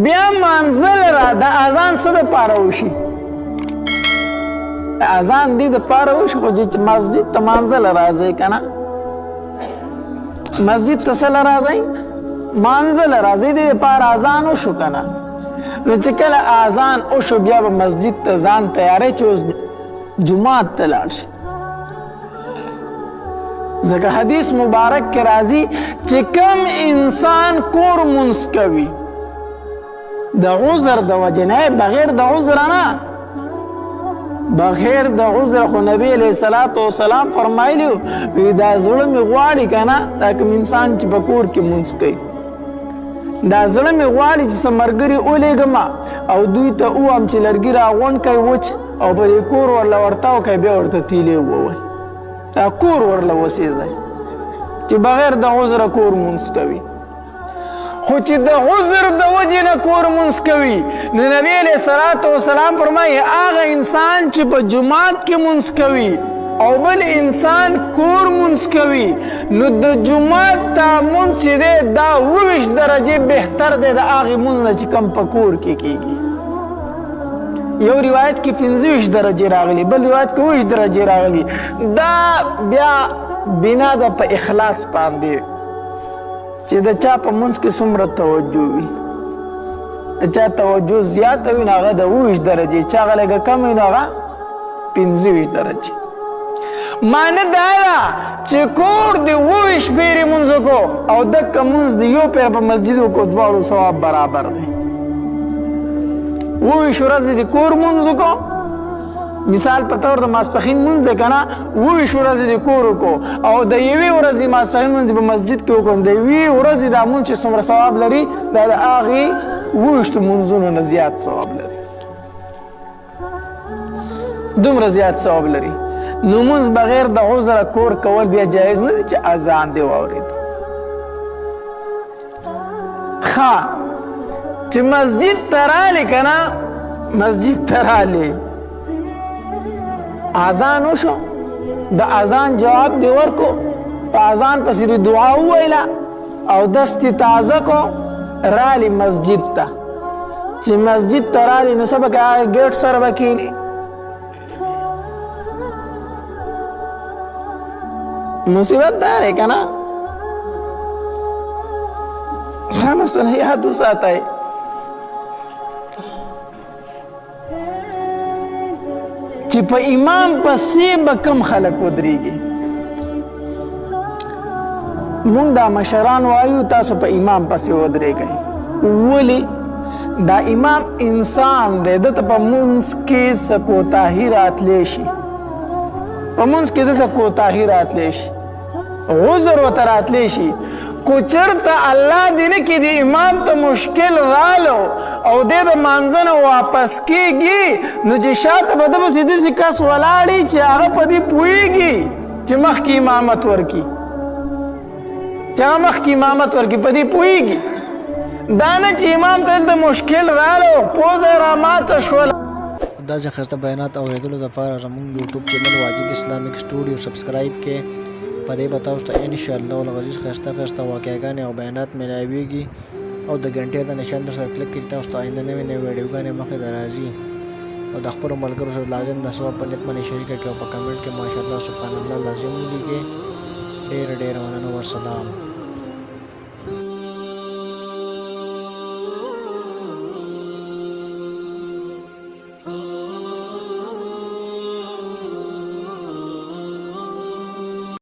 بیا منزل را د اذان څه دپاره وشي اذان دې دپاره وشي خو چې مسجد ته منزل راځئ که نه مسجد ته څه راځئ منزل راځئ دې دپاره اذان وشو که نه نو چې کله اذان وشو بیا به مسجد ته ځان تیاری چې اوس جماعت ته لاړ شي ځکه حدیث مبارک کې راځي چې کم انسان کور منځ کوي د عذر د وجې نه بغیر د عذر نه بغیر د عذر خو نبی علیه الصلاة والسلام فرمایلی وي دا زړه مې غواړي که نه دا کوم انسان چې په کور کې منځ کوي دا زړه مې غواړي چې څه ملګري ولېږم او دوی ته ووایم چې لرګي راغونډ کړئ وچ او په دې کور ورله ورتاو کړئ بیا ورته تیلې ووایي دا کور ورله وسېځئ چې بغیر د عذره کور منځ کوي خو چې د عذر د وجې نه کور منځ کوي نو نبی علیه الصلاة والسلام فرمایي هغه انسان چې په جومات کې منځ کوي او بل انسان کور منځ کوي نو د جومات ته منځ چې دی دا 20 درجې بهتر دی د هغې منځ نه چې کوم په کور کې کېږي یو روایت کې 25 درجې راغلي بل روایت کې 20 درجې راغلي دا بیا بنا د په اخلاص باندې چې د چا په منځ کې څومره توجه وي د چا توجه زیاته وي نو هغه د 20 درجې چا هغه لږه کم وي نو هغه 25 درجې معنی دا ده چې کور د 20 پیرې مونځ وکړو او دکه مونځ د یو پیر په مسجد وکړو دواړو ثواب برابر دی 20 ورځې د کور مونځ وکړو مثال په طور د ماسپښین مونځ دی که نه 20 ورځې د کور وکړو او د یوې ورځې ماسپښین مونځ په مسجد کې وکړو د یوې ورځې دا مونځ چې څومره ثواب لري دا د هغې 20 مونځونو نه زیات ثواب لري دومره زیات ثواب لري نو مونځ بغیر د عذره کور کول بیا جایز نه دی چې اذان دې واورېدو ښه چې مسجد ته رالې که نه مسجد ته رالې اذان وشو د اذان جواب دې ورکو په اذان پسې دې دعا وویله او دست یې تازه کو رالې مسجد ته چې مسجد ته رالې نو څه به کوې هغه ګیټ سره به کښېنې مصیبت دا دی که نه دا مسله یاد وساتئ چې په امام پسې به کم خلک ودرېږي مونږ دا مشران وایو تاسو په امام پسې ودرېږئ ولې دا امام انسان دی دته په مونځ کې څه کوتاهي راتلی شي په مونځ کې دته کوتاهي راتلی شي عذر ورته راتلی شي کو چرته الله دې نه کړي د امام ته مشکل رالو او دې د مانځه نه واپس کېږي نو چې شاته به ده پسې داسې کس ولاړي چې هغه په دې پوهېږي چې مخکې امامت ورکړي چې هغه مخکې امامت ورکړي په دې پوهېږي دا نه چې امام ته دلته مشکل رالو پوزه راماته شوله داسې ښایسته بیانات اورېدلو دپاره زموږ یوټیوب چینل واجد اسلامیک سټوډیو سبسکرایب کړئ په دې به تاسو ته انشاءالله العزیز ښایسته ښایسته واقعګانې او بیانات میلاویږي او د غنټې د نشان در سره کلیک کړئ تاسو ته آینده نوې نوې ویډیوګانې مخې ته راځي او د خپلو ملګرو سره لازم د ثواب په نیت باندې شریکه کړئ او په کمنټ کې ماشاءالله سبحان الله لازم ولیکئ ډېره ډېره مننه والسلام